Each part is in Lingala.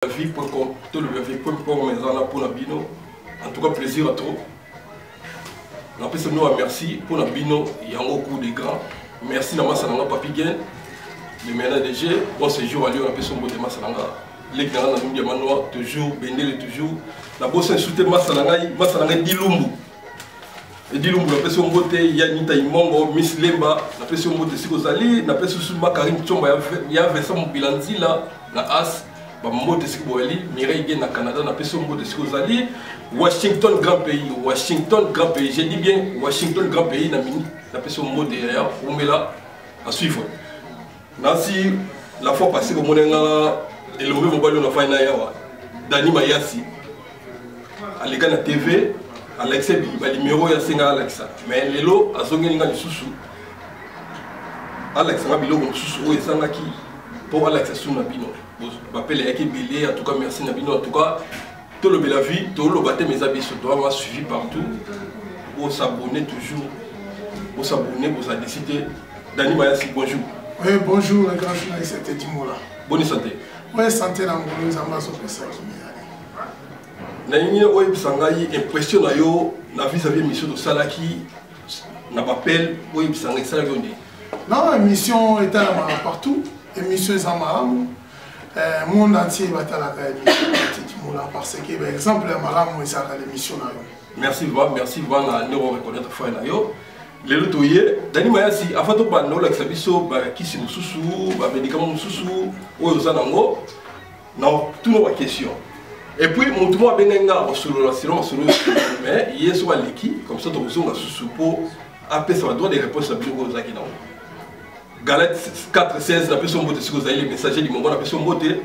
vie pour tout le vie pour la bino. En tout cas, plaisir à trop. La personne nous merci pour la bino. Il y a un coup de grands. Merci à Massalanga Papiguen, le ménage. Bon séjour à Lyon, la personne de Massalanga. Les grands dans le manoir, toujours, Bendel toujours. La bosse soutient Massalanga, Massalanga Dilumbu. Et Dilumbu, la personne de Yanita Imongo, Miss Lemba, la personne de Sikosali, la personne de Makarim Tchomba, il y a Vincent Bilanzi là, la As. Mode Mireille Gué na Canada, na personne mode Sikosali, Washington grand pays, j'ai dit bien Washington grand pays, na personne mode derrière, on met là à suivre. Nancy, la fois passée, au Monenga, et le même mobile on a fait Nayawa, Dani Mayasi, à l'égal na TV, Alexa, le numéro ya Senga Alexa, mais les lots à Zongenga du Soussou, Alexa Mabilo, Soussou et Sanaki, pour Alexa Sounabino. Je m'appelle Eki Bilé, en tout cas merci Nabino, en tout cas tout le bel vie, tout le baptême mes habits se doit m'a suivi partout, pour s'abonner toujours, pour s'abonner, pour décider. Dani Mayasi, bonjour. Oui, bonjour, les grands journalistes, c'était Timola. Bonne santé. Oui, santé dans le Zamba, sur le ça qui m'est allé. Nani Oye Sangai, impression à yo, na vis-à-vis mission de Salaki, n'a pas appel, Oye Sangai, ça l'a dit. Non, l'émission est partout, l'émission est Zamaram. Le monde entier va être à la parce que, par exemple, Maram est à l'émission. Merci, merci, nous reconnaître Foynayo. Les lotoyers, Dani Mayasi, avant de parler de l'exabiso, qui c'est Moussoussou, médicament Moussoussou, ou Zanango, non, toutes nos questions. Et puis, mon tour a bien un solo, mais il y a soit l'équipe, comme ça, on a sous pour appeler ça droit des réponses à Bilogo Zakina. Galette 4-16, la personne de Sikosali, les messagers du moment, la personne de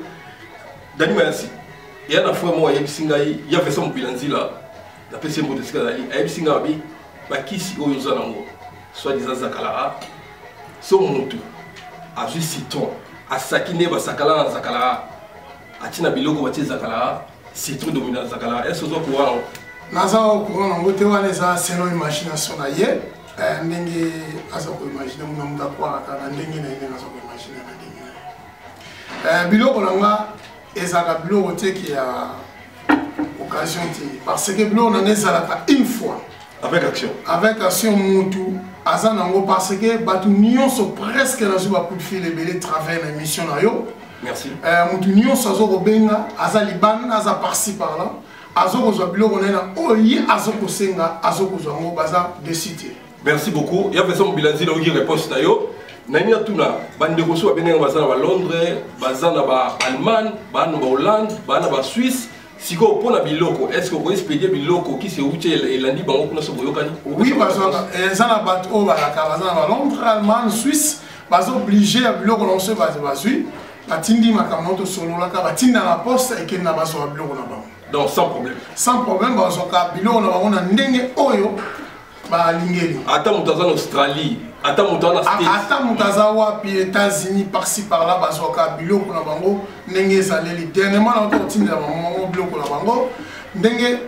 Dani Mayasi. Il y a la fois, moi, il y a Vincent Bilanzi là, la personne de Sikosali, il y a Singabi, qui si au Yozanango, soit disant Zakala, son montou, à juste citron, à Sakine, à Sakala, Zakala, à Tina Bilogo, à Zakala, citron dominant Zakala, est-ce que vous avez courant? Naza au courant, on va voir c'est une imagination ailleurs. Ndenge aza ko imaginer muna muda kwa kana ndenge na ine aza ko imaginer na ndenge biloko nanga ezaka biloko te qui a occasion te parce que biloko nanga ezalaka une fois avec action mutu aza nango parce que batu nyonso presque na zuba coup de fil ebele travers na émission na yo merci mutu nyonso azo ko benga aza libana aza par-ci par-là azo ko zwa biloko na oyi azo ko senga azo ko zwa ngo baza décider. Merci beaucoup. Il y a Vincent Bilanzi qui répond à yo. Nania tuna bande koso abenga bazana ba Londres, bazana ba Allemagne, bazana ba Hollande, bazana ba Suisse. Siko pona biloko, est-ce que vous expédiez biloko qui se uche elandi bango kuna so boyokani? Oui, bazana ezana bato o ba ka bazana ba Londres, Allemagne, Suisse, bazo obligé à biloko non se bazo bazui. Batindi makamoto solo la ka batinda na poste et kena bazo biloko na bango. Donc sans problème. Sans problème bazo ka biloko na bango na ndenge oyo. Attends, nous en Australie, attends, nous en States. Attends, nous en États-Unis, par-ci par-là, bazoka biloko na bango, ndenge zaleli. Dernièrement, on a continué à maman biloko na bango, ndenge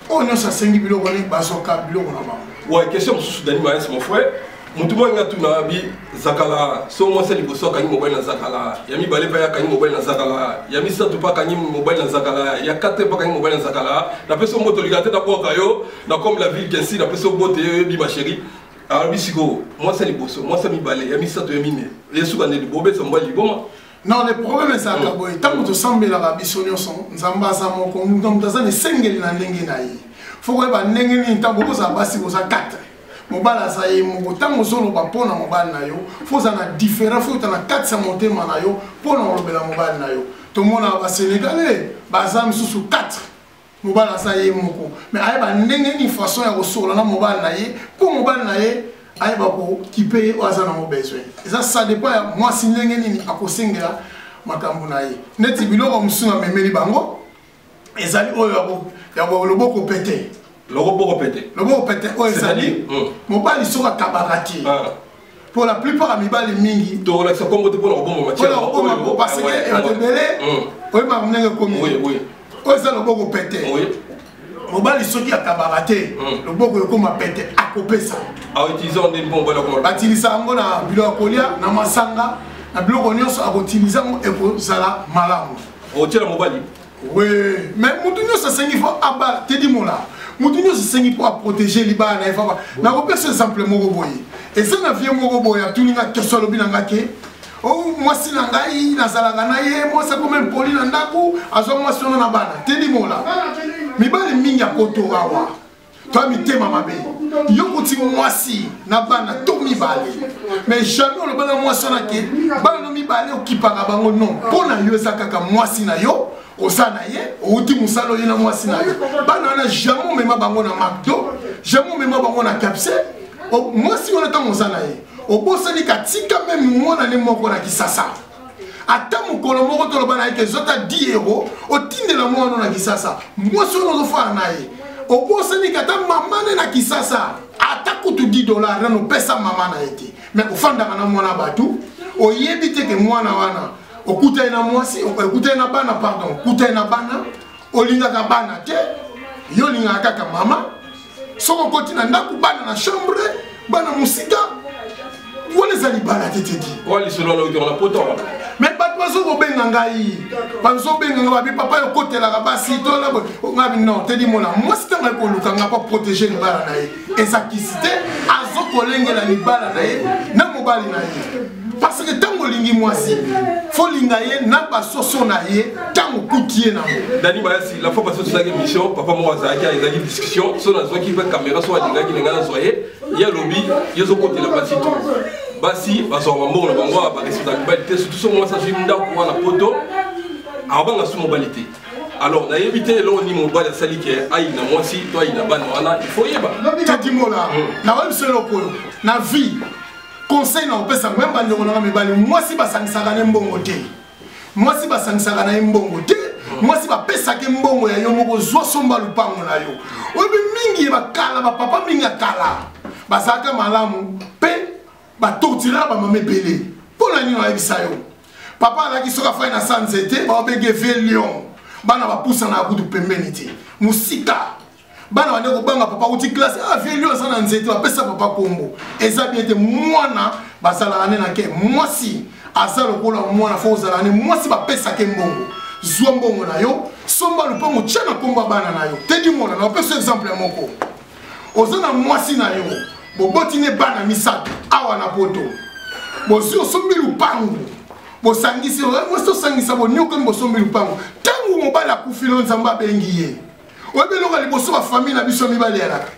on a sengi biloko ni bazoka biloko na bango. Ouais, question sur Dani Mayasi mon frère. Mutu mo ngatu na bi zakala, so mo seli boso kanyi mobile na zakala. Yami bale pa ya kanyi mobile na zakala. Yami satu pa kanyi mobile na zakala. Ya kate pa kanyi mobile na zakala. Na peso moto ligate da kwa kayo, na comme la ville Kensi, na peso bote bi ma chérie. Alors bisiko, moi seli boso, moi seli bale, yami satu yamine. Yesu kande di bobe so mbali boma. Non, le problème c'est que boy, tant que tu sembles la bisonio son, nzamba za moko, nous tazane sengeli na ndenge na yi. Faut que ba ndenge ni ntambo za basi boza 4. Mobala saye mobotango solo ba pona mobala na yo faut na différent faut na 400 motema na yo pona lobela mobala na yo to mona ba sénégalais bazam susu 4 mobala saye moko mais ay ba ndenge ni façon ya kosola na mobala na ye pour mobala na ye ay ba ko kipe oza na mo besoin ça dépend ya moi si ndenge ni akosengela makambo na ye neti biloko musunga memeli bango ezali oyo ya bo loboko pété. Le robot pété. Le robot pété, c'est-à-dire, mon bal il sera cabaretier. Pour la plupart, ami bal mingi. Tu relaxes comme tu peux le robot matière. Pour le robot parce que il va te mêler. Oui, ma mère comme. Oui, oui. Oui, c'est le robot pété. Oui. Mon bal il sera cabaretier. Le robot comme pété, à couper ça. À utiliser un des bons balles comme. À utiliser ça, on a bilo kolia, na masanga, na bilo konyo, à utiliser un et pour ça là malamu. Au tir à mon bal. Oui, mais Moutounio se sengi faut abattre, te dis moi là. Moutounio se sengi pour protéger les bas na fa. Na ko pese exemple moko boy. Et ça na vie moko boy a tuninga keso lobi na ngake. Oh moi si na ngai na zalanga na ye, moi ça comme poli na ndako, azo moi sono na bana. Te dis moi là. Mi ba le minga koto awa. Toi mi tema mabe. Yo koti moi si na bana to mi bale. Mais jamais le bana moi sona ke. Bana no mi bale okipaka bango non. Pona yo ça kaka moi si na yo. Osana ye, outi musalo yena mwasi na yo. Bana na jamais mema bango na McDo, jamais mema bango na Capse. O mwasi wana ta musana ye. O bosani katika même mwana ne moko na kisasa. Ata mukolo moko to lobana ke zota 10 euros, o tindela mwana na kisasa. Mwasi wana zo fa na ye. O bosani kata mama na kisasa. Ata kutu $10 na no pesa mama na ete. Mais ofanda kana mwana batu, o yebite ke mwana wana. Okuta ina mwasi, okuta ina bana pardon, okuta ina bana, olinga ka bana te, yo linga kaka mama, soko koti na ndaku bana na chambre, bana musika, wale zali bana te te di. Wale selon le on a poton. Mais pas toi soko benga ngai, pas soko benga ngai, papa yo kote la basi to la ngabi non, te di mona, mwasi tanga ko luka nga pa protéger ni bana na ye. Ezakisite azoko lengela ni bana na ye, na mobali na ye. Parce que tant que lingi mwasi, faut lingaye na pas soso na ye, tant que koutier na mo. Dani Bayasi, la fois passée sur la émission, papa moi Zaki a une discussion, sur la zone qui fait caméra, soit les gars qui les gars soyez, il y a lobby, il y a ce côté la basi tout. Basi, parce qu'on va mourir le bango, parce que c'est la qualité, surtout sur moi ça j'ai une dame pour la photo, avant la sous-mobilité. Alors, on a évité là on dit mon bas de sali qui est aïe na moi si toi il a ban il faut y ba. T'as dit moi là, na web c'est lokolo, na vie. Conseil na opesa même bande na mibali moi si basangisaka na mbongo te moi si basangisaka na mbongo te moi si bapesa ke mbongo ya yo moko zwa somba lupango na yo obi mingi bakala ba papa mingi akala basaka malamu pe ba tortira ba mame belé pona ni na ebisa yo papa la ki soka fa na sanzete ba obege velion bana ba poussa na kutu pembeni te musika bana wande ko banga papa uti classe ah vieux sana nzete ba pesa papa kombo eza bien te mwana basala na ke mwasi azalo kola mwana fo zala ne mwasi ba pesa ke mbongo zwa mbongo na yo somba lupango tshana komba bana na yo te di mona na pesa exemple moko ozana mwasi na yo boboti ne bana misato awa na poto bosi osombi lupango bosangisi mwasi sangisa bo nyoka mbosombi lupango tangu mobala kufilo nzamba bengi ye obe loka liboso ba famille na biso mibali ya laka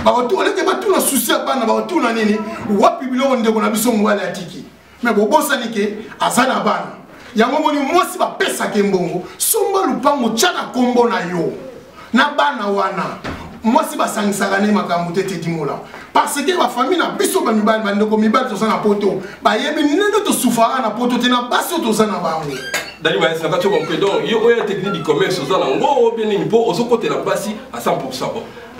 ba otu oleke batu na souci ya bana ba otu na nini wapi biloko ndeko na biso mobali ya tiki mais bobosa nike azana bana yango moni mwasi ba pesa ke mbongo somba lupango tshana kombo na yo na bana wana mwasi ba sangisaka ne makambo te te dimola parce que ba famille na biso ba mibali ba ndeko mibali to sana poto ba yebi nene to soufara na poto te na baso to sana bango. Dani Bayasi, quand tu comprends, donc il y a une technique du commerce, on a un gros bien niveau, on se côté la basi à 100%.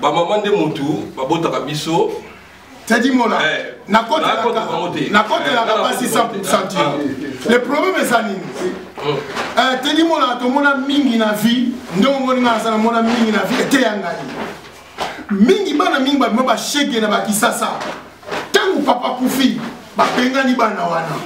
Ba maman de Moutou, ba bota kabiso. T'as dit moi là, na côté la basi 100%. Le problème est ça nini. T'as dit moi là, to mona mingi na vie, ndongo ngoni na sana mona mingi na vie ete yangai. Mingi bana mingi ba ba shege na ba kisasa. Tangu papa kufi, ba pengani bana wana.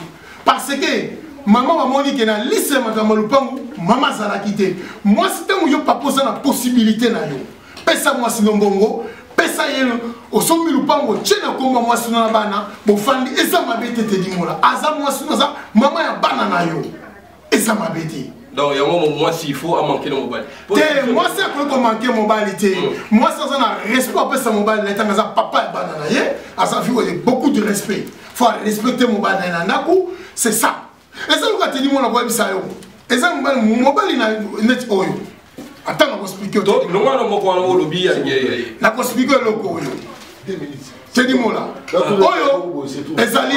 Parce que maman va moni que na liste makambo lupango mama zala kité moi si tango yo papa ça na possibilité na yo pesa moi si mbongo pesa yelo osombi lupango tshena komba moi si na bana bo fandi eza mabete te dimola aza moi si za mama ya bana na yo eza mabete donc ya moi si il faut à manquer le mobile te moi si akolo ko manquer mobile te moi ça na respect pesa mobile na tanga za papa ya bana na ye asa fi beaucoup de respect faut respecter mobile na naku c'est ça. Et ça, vous avez dit, moi, la ça et ça, mobile net oyo. Attends, on va expliquer. Donc, nous allons lobby. On va expliquer le logo. C'est dit, moi, là. Oyo, Ezali.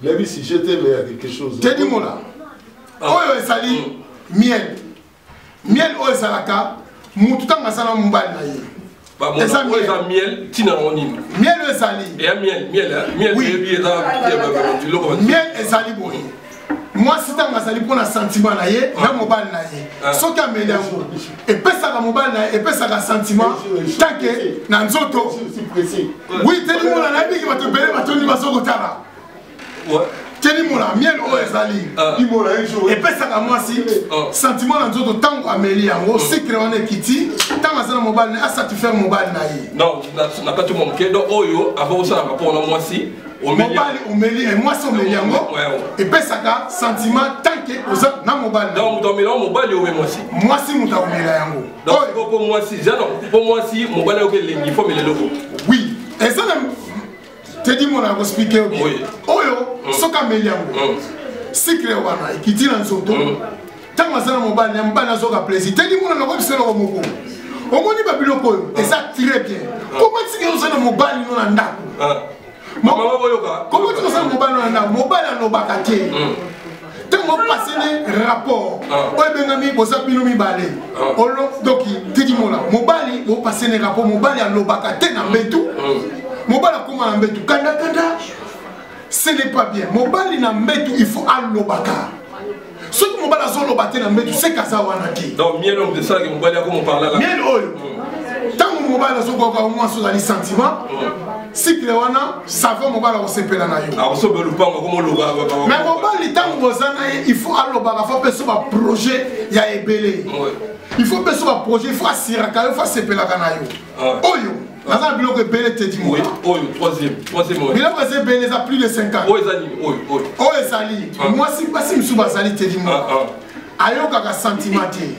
Lévi, si j'étais mais il y a quelque chose. C'est dit, moi, là. Oyo, Ezali, miel. Miel, oyo, Ezalaka. Moutoutan, Masana, mobile, naïe. Bah, mon miel, Tinaronine. Miel, Ezali. Et miel, oui. Miel, Ezali, boy. Moi si tu as un sentiment na ye na mobile na ye soki ameli yango epesaka mobile na ye epesaka sentiment tant que na nzoto oui teli mona na yebiki bato ebele batoni bazokotala Tedi mola miel o ezali. Imola un jour. Et pesa ka mwasi sentiment na nzoto tango ameli yango secret wana kiti tango azana mobile na satisfaire mobile na ye. Non, na kati mo mke do oyo avant ça rapport na mwasi mobile omeli et mwasi omeli yango. Et pesa ka sentiment tant que oza na mobile. Donc dans mélange mobile o mwasi. Mwasi muta omela yango. Donc pour mwasi, pour mwasi mobile o ke lengi faut mele loko. Oui, et ça Tedi mola ko expliquer oyo soka meli yango. Secret wana ikiti na nzoto. Tango azana mobile na mbana zoka plaisir. Tedi mola na ko bisela ko moko. Omoni ba biloko oyo et ça très bien. Comment tu que uzana mobile no na ndako? Mama boyoka. Comment tu uzana mobile no na ndako? Mobile no bakate. Tango passer les rapports. Oyo bengami boza bino mibale. Olo doki tedi mola. Mobile bo passer les rapports mobile ya lobakate na mbetu. Mobile kuma na mbetu kanda ce n'est pas bien. Mobile na mbetu il faut alobaka. Ce que mobile azo lobate na mbetu c'est kaza wana ki. Donc miel homme de ça que mobile comme on parle là. Miel oyo. Tant mobile azo ko au moins sur les sentiments. Si que wana savon mobile ko sepela na yo. Ah so be lupango comme loga. Mais mobile tant bozana il faut alobaka faut penser ba projet ya ebele. Il faut penser ba projet il faut asiraka il faut sepela na yo. Oyo. Naza biloko ebele Tedi mola. Oui, troisième. Biloko eza ebele eza plus de 5 ans. Oh ezali, oh ezali. Moi si basi msuba azali Tedi mola. Ayoka ka sentiment te.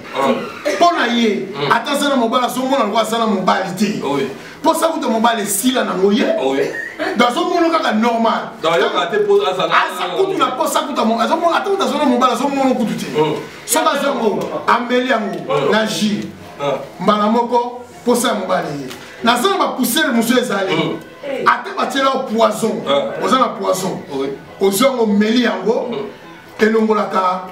Pona ye, atazana mobala somona ngo azana mobali te. Pour ça que mobile sila na ngoye. Dans un monde kaka normal. D'ailleurs quand tu poses azana. Asa kutu na posa kutu mo. Azo mo atau dans un mobile azo mo kutu te. So bazango ameli yango na ji. Mbala moko posa mobile. Nazana ba pousser le monsieur ezali. Ate batela au poison. Ozana poison. Ozongo meli yango. Elongolaka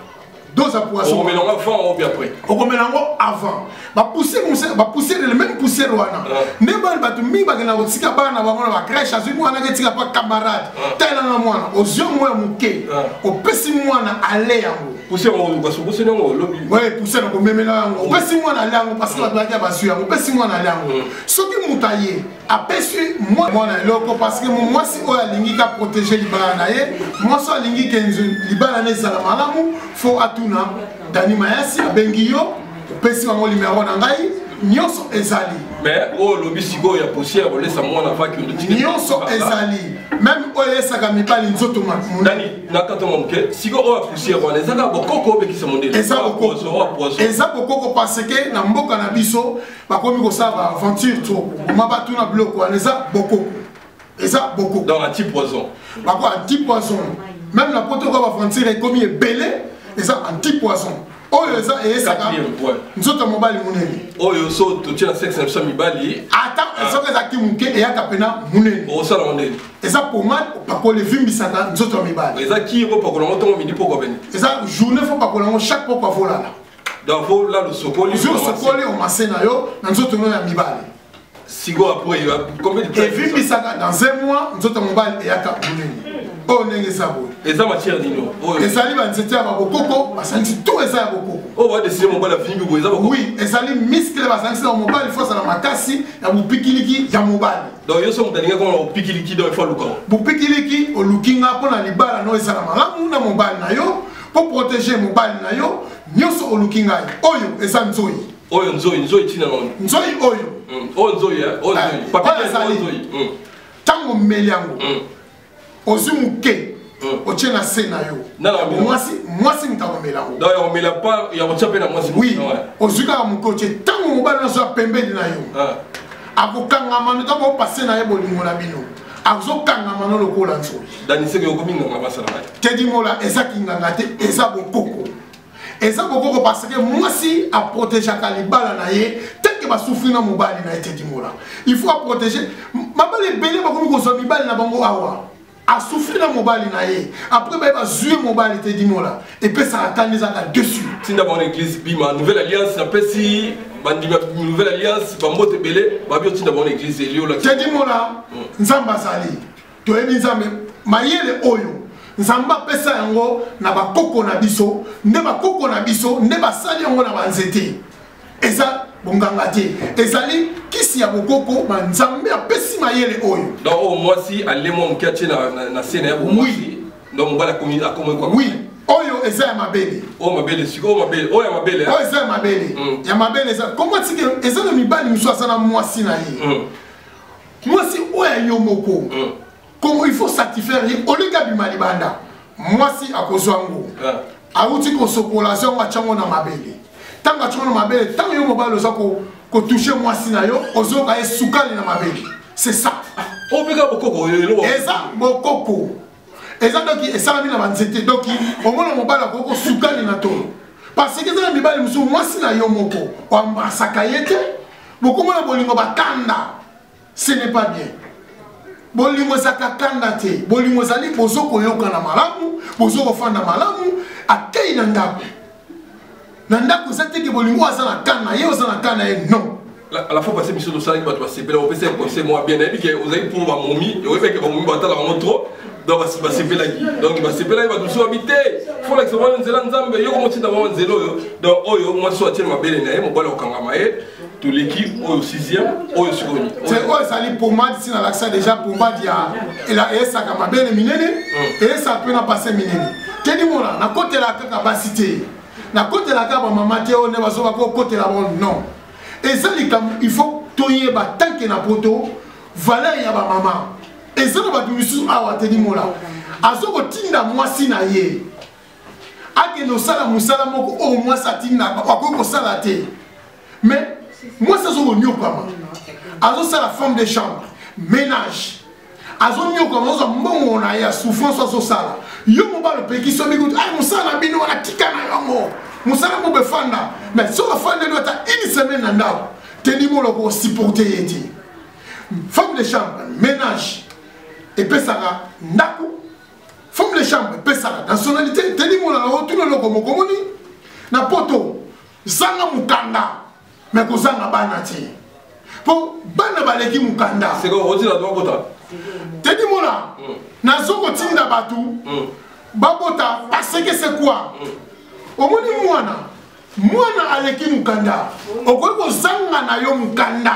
dose à poison. On mélange avant ou bien après. On mélange avant. Ba pousser le même pousser wana. Ne ba batu mi ba na otika ba na bango na ba crèche azu mwana ketika pa camarade. Tela na mwana. Ozongo muke. Opesi mwana ale yango. Pousser on va se pousser non lobby. Ouais, pousser na ko memela yango. Opesi mwana ale yango parce que ba doit ba su yango. Opesi mwana ale yango. Soki mutaye apesi mwana loko parce que moi si o alingi ka protéger libala na ye, moi so alingi kenzu libala na ezala malamu, faut atuna danima yasi abengi yo, opesi bango numéro na ngai, nyonso ezali. Mais oh lobby sigo ya poussière on laisse moi na va ki on dit. Nyonso ezali. Même o yesaka mibali nzoto makuna. Dani nakato monke sigo o poussière on ezaka bokoko be ki se mondele. Eza bokoko. Eza bokoko parce que na mboka na biso bakomi ko sava aventure to. Mabatu na bloko on eza bokoko. Eza bokoko. Dans un type poison. Bako anti-poison. Même la poto ko aventure est comme belé, eza anti-poison. Oyo eza esaka nzoto mobali munene. Oyo so to tia sexe na mibali. Ata ezoka za kimuke e yaka pena munene. O sala munene. Eza pomade pakole vimbisaka nzoto mibali. Eza ki ko pakola ngoto midi poko beni. Eza journée fo pakola ngo chaque poko volala. Donc faut là le sokoli. Le sokoli o masena yo na nzoto no ya mibali. Sigo après combien de temps? Et vimbisaka dans un mois nzoto mobali e yaka munene. Oh nenge sabo. Eza matière dino. Ezali ba nzete ya bakoko, basangi tout eza ya bakoko. Oh va décider mon bala fini ko eza bakoko. Oui, ezali muscle basangi na mobile force na makasi ya bupikiliki ya mobile. Donc yo so mutalinga comme bupikiliki donc il faut luka. Bupikiliki o lukinga pona libala no eza na malamu na mobile na yo pour protéger mobile na yo, nyoso o lukinga. Oyo eza nzoi. Oyo nzoi tina non. Nzoi oyo. Oh nzoi oh nzoi. Papa nzoi. Tango meliango. Ozimuke ochena sena yo mwasi mutakomela ngo donc on mela pas ya ochape na mwasi oui ozuka mukoche tango mobali na so pembeni na yo akokanga mano tabo passer na ye bolingo na bino akokanga mano lokola nso dani seke yokominga ngabasala na Tedi mola ezaki nganga te eza bokoko parce que mwasi a protéger kalibala na ye que ba souffrir na mobali na Tedi mola il faut protéger mabale belé ba komi ko so mibali na bango awa a souffrir dans mobile naie après bah jouer mobile Tedi mola et puis ça attend les ans dessus si d'abord l'église bima nouvelle alliance après si bandima nouvelle alliance ba mote belé ba bio d'abord l'église elio la Tedi mola nzamba sali to ebi nzambe mayele oyo nzamba pesa yango na ba koko na biso nde ba koko na biso nde ba sali yango na banzete eza bonganga te ezali kisi ya bokoko banzambe apesi mayele oyo donc au moi si allez mon quartier na scène ya moi Donc on va la communiquer à comment quoi. Oui. Oyo eza ya mabele. Oh mabele, siko mabele. Oh ya mabele. Oh eza ya mabele. Ya mabele eza. Comment tu que eza no mibali mswasa na mwasi na ye. Mwasi oya yomoko. Comment il faut satisfaire olinga bimali banda. Mwasi akozwango. Auti ko sokolation wa chango na mabele. Tanga chango na mabele, tanga yo mobile oza ko toucher mwasi na yo, ozo ka esukali na mabele. C'est ça. Oh bega bokoko yo. Eza bokoko. Eza donc eza na banzete donc au moins mobile ko sukali na tolo. Parce que dans mibali musu mwasi na yo moko, o ambasaka yete, bokoma na bolingo bakanda. Ce n'est pas bien. Bolingo zakakanda te, bolingo zali bozoko yoka na malamu, bozoko fanda malamu, akei na ndako. Na ndako zate ke bolingo azana kana, ye ozana kana ye non. À la fois passer mission de salle, tu vas se péler, on peut se conseiller moi bien, et puis vous avez pour ma momie, et vous avez que ma momie va t'aller en trop. Donc il va se péler, donc il va se péler, il va tout habiter. Faut que ce soit un zéland zambe, yo comment tu d'avoir un zélo, donc oh yo moi soit tiens ma belle naïe, mon bal au kangamae, tout l'équipe au 6e, au second. C'est quoi ça li pomade si na l'accès déjà pomade ya, et la esa kama belle minene, et ça peut na passer minene. Tedi mona na côté la capacité, na côté la kaba maman te on ne va pas côté la monde non. Et ça il faut toyer ba tant que na poto, valeur ya ba maman. Et ça, on va dire que tu mola. Azoko tinda mwasi na ye. Ake no sala musala moko o mwasa tinda akoko sala te. Mais moi ça zo nyokama. Azo sala femme de chambre, ménage. Azo nyokama zo mbongo na ya souffrance azo sala. Yo mo ba le peki so bigut ay musala bino na tika na yango. Musala mo be fanda. Mais so la fanda doit une semaine na ndao. Teni mo lo ko supporter yeti. Femme de chambre, ménage. Et Pessara, Naku, femme de chambre, Pessara, nationalité, teni mon la retourne le comme comuni, na poto, Zanga Mukanda, mais que Zanga Banati. Pour Bana Baleki Mukanda. C'est quoi, on dit la droite, teni mon la, na Zoko Tinda Batu, Babota, parce que c'est quoi? Au moins, Mwana Aleki Mukanda, au quoi Zanga na yo Mukanda.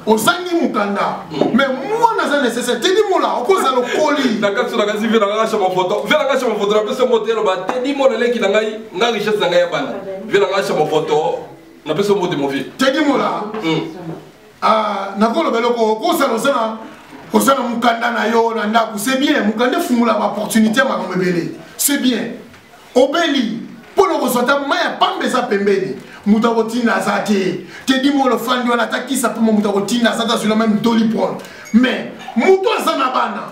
Ozangi mukanda mais moi naza nécessaire tedi mola okoza lo koli nakatsu nakazi vela ngasha mafoto na pesa motel ba tedi mola leki na ngai nga richesse na ngai ya bana vela ngasha mafoto na pesa motel mo vie tedi mola nakolo beloko okoza lozana kozana mukanda na yo na ndako c'est bien mukanda fungula ba opportunité makambo ebele c'est bien obeli pour le ressortir maya pambeza pembeni mutakotina zate te dimo le fandi wana takisa pour mutakotina zata sur le même dolipron mais muto azana bana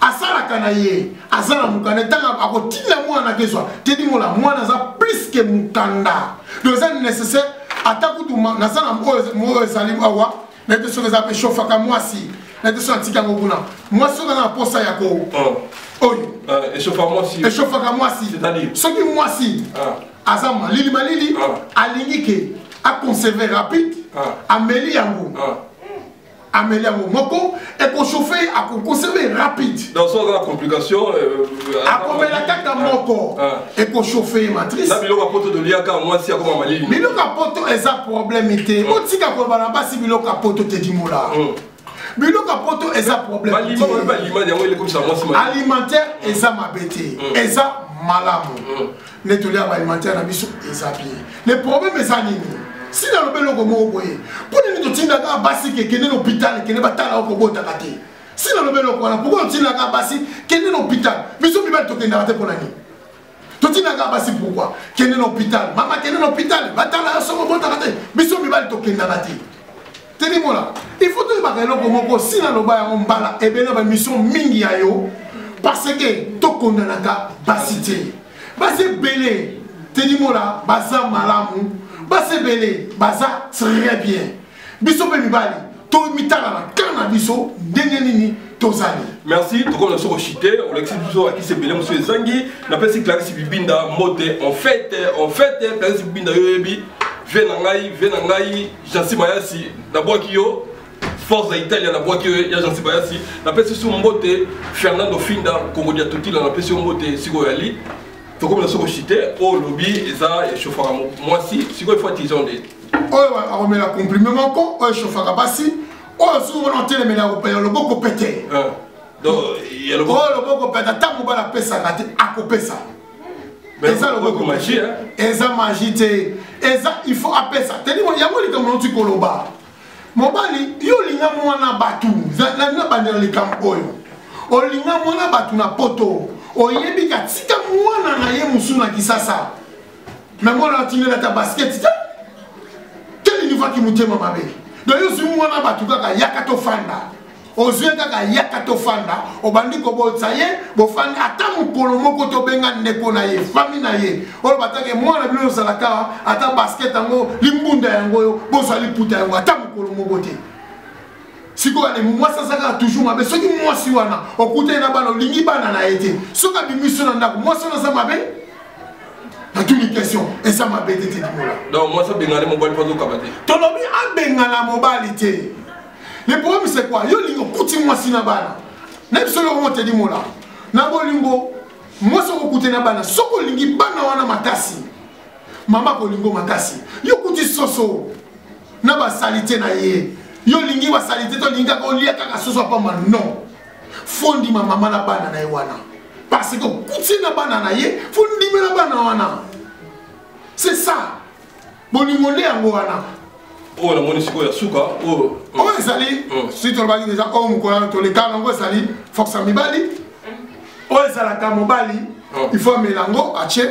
asala kanaye azana mukanda tanga akotina mwana keswa te dimo la mwana za plus que mukanda donc c'est nécessaire atakutu nazana mo salim awa nete so za pe chauffa ka mwasi nete so antika ngokuna mwasi na posa yako oyo échauffa mwasi c'est-à-dire ce qui mwasi Azama, Lili Malili, Alingike, a conservé rapide, Amélie Yango. Amélie Yango Moko, et pour chauffer, a conservé rapide. Dans son la complication, a combien la carte Moko, et pour chauffer matrice. La bilo capoto de Liaka, moi si à comment Malili. Bilo capoto est un problème était. Otika Kobalaba si bilo capoto te dimola. Bilo capoto est un problème. Alimentaire est ça ma bête. Est ça malamu. Nettoyer alimentaire na biso ezapie. Le problème est ça nini? Si na lobelo ko mo boye. Pour ni to tinda ka basi ke kene l'hôpital kene batala ko bota kate. Si na lobelo ko na pourquoi tinda ka basi kene l'hôpital. Biso bibal to kenda kate pour nani? To tinda ka basi pourquoi? Kene l'hôpital. Mama kene l'hôpital batala so ko bota kate. Biso bibal to kenda kate. Teni mola. Il faut to ba kelo ko moko si na loba ya mbala e bena ba mission mingi ya yo parce que to kondana ka basité. Base belé, tedi mola, baza malamu, base belé, baza très bien. Biso pe mibali, to mitala na kana biso, denyenini tozali. Merci, tout comme on a sur chité, on l'explique toujours à qui c'est belé, monsieur Zangi, on appelle ça Clarisse Bibinda, moté, en fait, Clarisse Bibinda yoyebi, venangai, Jansi Mayasi, d'abord kiyo, Forza Italia, d'abord kiyo, Jansi Mayasi, on appelle ça sur moté, Fernando Finda, Congo Diatoti, on appelle ça moté, Sigoyali. Faut comme la société, au lobby, et ça, et chauffeur moi si, si quoi il faut attiser on est. Oh, on met la compliment encore, oh, chauffeur à bassi, oh, souvent on tient les médailles européennes, le beau pété. Donc il y a le bon le peta ta mo bala pesa ngati akopesa. Eza le boko magie hein. Eza magie te. Eza il faut apesa. Teni mo ya mo li comme tu koloba. Mobali yo linga mwana batu. Na bandela likambo oyo. Olinga mwana batu na poto. Oyebi ka tika mwana na ye musuna kisasa. Mais moi là tu ta basket. Quel niveau qui mutema mabe. Donc yo su mwana batu kaka yakato fanda. Ozwe kaka yakato fanda obandi ko botsa ye bo fanda ata mukolo moko to benga ndeko na ye fami na ye olo batake mwana bino salaka ata basket yango limbunda yango yo bosa liputa yango ata mukolo moko te siko ale mwasa saka toujours mabe soki mwasi wana okute na bana lingi bana na ete soka bimiso na ndako mwasi na sama be na toute une question et ça m'a bête te dimola donc moi ça bengale mobali pas zo kabate tolobi a bengala mobali te. Le problème c'est quoi? Yo lingo kuti mwasi na bana. Na biso lo mo te di mola. Na bo lingo mwasi ko kuti na bana. Soko lingi bana wana matasi. Mama ko lingo matasi. Yo kuti soso. Na ba salite na ye. Yo lingi wa salite to linga ko lia kaka soso pa ma non. Fondi ma mama na bana na ye wana. Parce que kuti na bana na ye, fondi me na bana wana. C'est ça. Bolingo le yango wana. Oh la monisiko ya suka oh ezali si tu vas déjà oh mukola to le kala ngo ezali force mibali oh ezala ka mobali il faut melango ache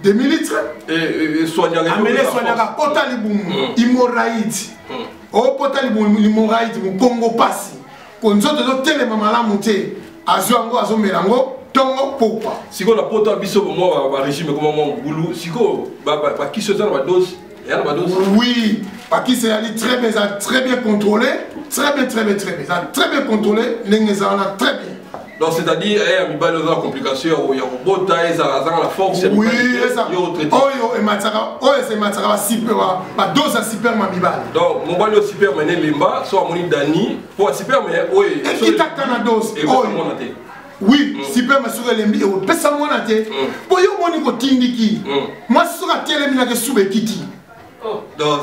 2 litres et soigner amele soigner ka potali bum hemorrhoïde oh potali bum hemorrhoïde mu Congo pasi ko nzoto do tele mama la muté azwango azo melango tongo pourquoi siko la poto biso mo ba régime comme mo ngulu siko ba qui se dans la dose. Oui, parce qu'il s'est très bien contrôlé, très bien contrôlé, les très bien. Donc c'est-à-dire, il y a une complication, il y a un beau taille, la force, oui, ça. Oh, et Matsara, c'est Matsara, ma dose à super mamibal. Donc, mon balio super mené limba, soit mon dani, pour super mais oui. Et qui t'a la dose? Oui, super mais sur les milliers, pesa moi na te. Pour yo moni ko tindiki. Moi sur la télé mina ke soube kiti. Donc,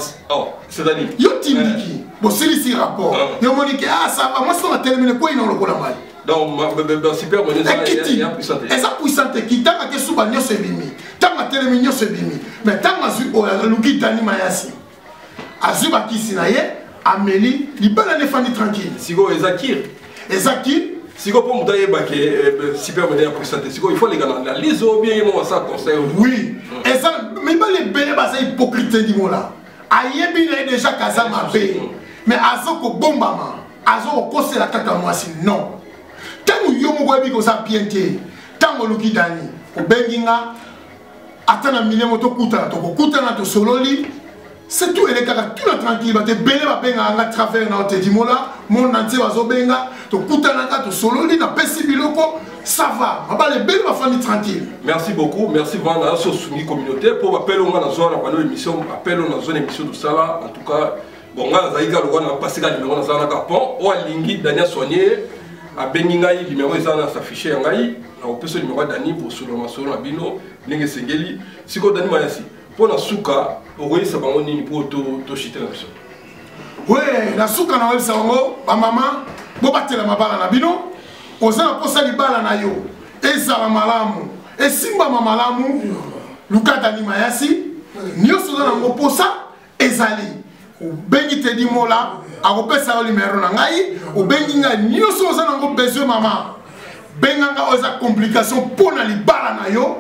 c'est-à-dire yo tindiki. Bon c'est ici rapport. Yo moni ke ah ça va moi sur la télé mina ko ino lokola mal. Donc super mais il y a puissante. Et ça puissante qui t'a ke souba nyoso bimi. Tanga télé mina nyoso bimi. Mais tanga zu o luki tani mayasi. Azuba kisi na ye, Amélie, libala ne fani tranquille. Sigo Ezakir. Ezakir si vous pouvez me super moderne pour santé, il faut les gars les eaux bien moi ça conseil. Oui. Et ça mais pas les belles c'est hypocrite du mot là. Ayebi na déjà kaza ma bé. Mais azoko bombama, azoko kose la kaka moi si non. Tangu yo mo gwebi ko sa piente. Tangu luki dani. O benginga atana milemo to kuta to sololi. C'est tout, elle est tout tranquille, tu es belé à travers notre dimola, mon entier va zobenga, tu kutanaka, tu sololi, na pesi biloko, ça va. Les belles va faire tranquille. Merci beaucoup, merci vraiment à la soumis communautaire pour appeler au moins dans la émission, appel dans zone émission de Sala, en tout cas, bon, on a passé la numéro dans un capon, ou à Lingui, Dania Soigné, à Beningaï, numéro est s'afficher en Gaï, on peut se numéro d'Ani pour Soloma Soloma Bino, Ningue Sengeli, si vous Dani Mayasi. Pour la souka, oui, ça va pour to chiter la mission. Oui, la souka na web sango, ba maman, bo batela mabala na bino, ozana posa li bala na yo. Ezala malamu, esimba mamalamu, lukata ni mayasi, nyoso na ngo posa ezali. Bengi te di mola, akopesa yo limero na ngai, o bengi nga nyoso ozana ngo besoin mama. Benganga oza complication pona li bala na yo.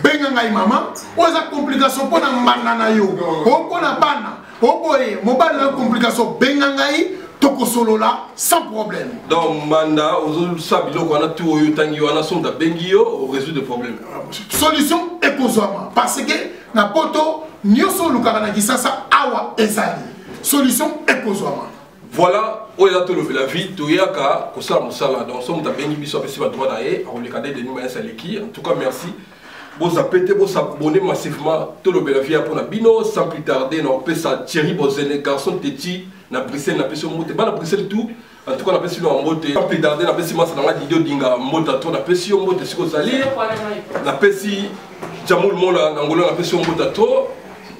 Benga mama, oza complication pour na mbana na yo. Opona bana, oboye, mobile na complication benga ngai toko solola sans problème. Donc manda ozo sabilo ko na tout yo tangi wana sonda bengi yo au résoudre des problèmes. Solution ekozama parce que na poto nyoso lukaka na kisasa awa ezali. Solution ekozama. Voilà, on est là tout le la vie, tout y a ka ko sala musala donc somme ta bengi biso apesi ba droit na ye, on le cadre de numéro saleki. En tout cas merci. Vous abonnez massivement tout le Bélavia pour la bino sans plus tarder on peut ça Thierry Bozene garçon petit na Bruxelles na peso mote ba na Bruxelles tout en tout cas na peso en mote sans plus tarder na peso masa na didio dinga mote to na peso mote siko sali na peso Jamoul Mola na ngolo na peso mote to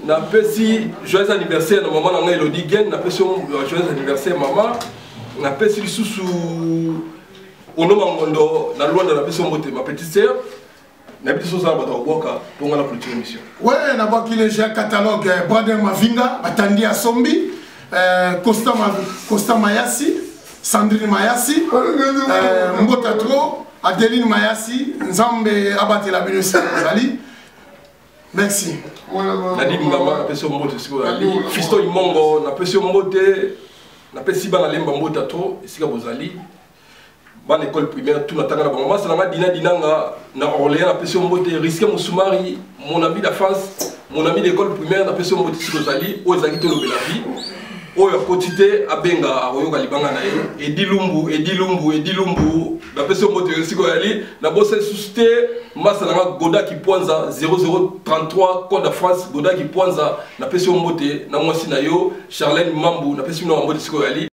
na peso joyeux anniversaire na maman na Elodie Gen na peso joyeux anniversaire maman na peso lisusu ono mangondo na Luanda na peso mbote ma petite sœur na biso za bato boka pour la clôture émission. Ouais, na ba ki le catalogue Brother Mavinga batandi a Sombi, Costa Mayasi, Sandrine Mayasi, Mbota Tro, Adeline Mayasi, Nzambe abatela bino Sali. Merci. Nadi ngamba na peso mbote siko ali. Fisto Imongo na peso mbote na pesi bana lemba Mbota Tro sika bozali. Ban école primaire tout natanga na maman ça dina dinanga na Orléans na peso mbote risque Moussoumari mon ami d'enfance mon ami d'école primaire na peso mbote siko zali o ezaki to lobela vie o ya quotité abenga ayoka libanga na ye edilumbu na peso mbote siko zali na bosse susté massa na Goda qui poinza 0033 code de France Goda qui poinza na peso mbote na mwasi na yo Charlène Mambu na peso mbote siko zali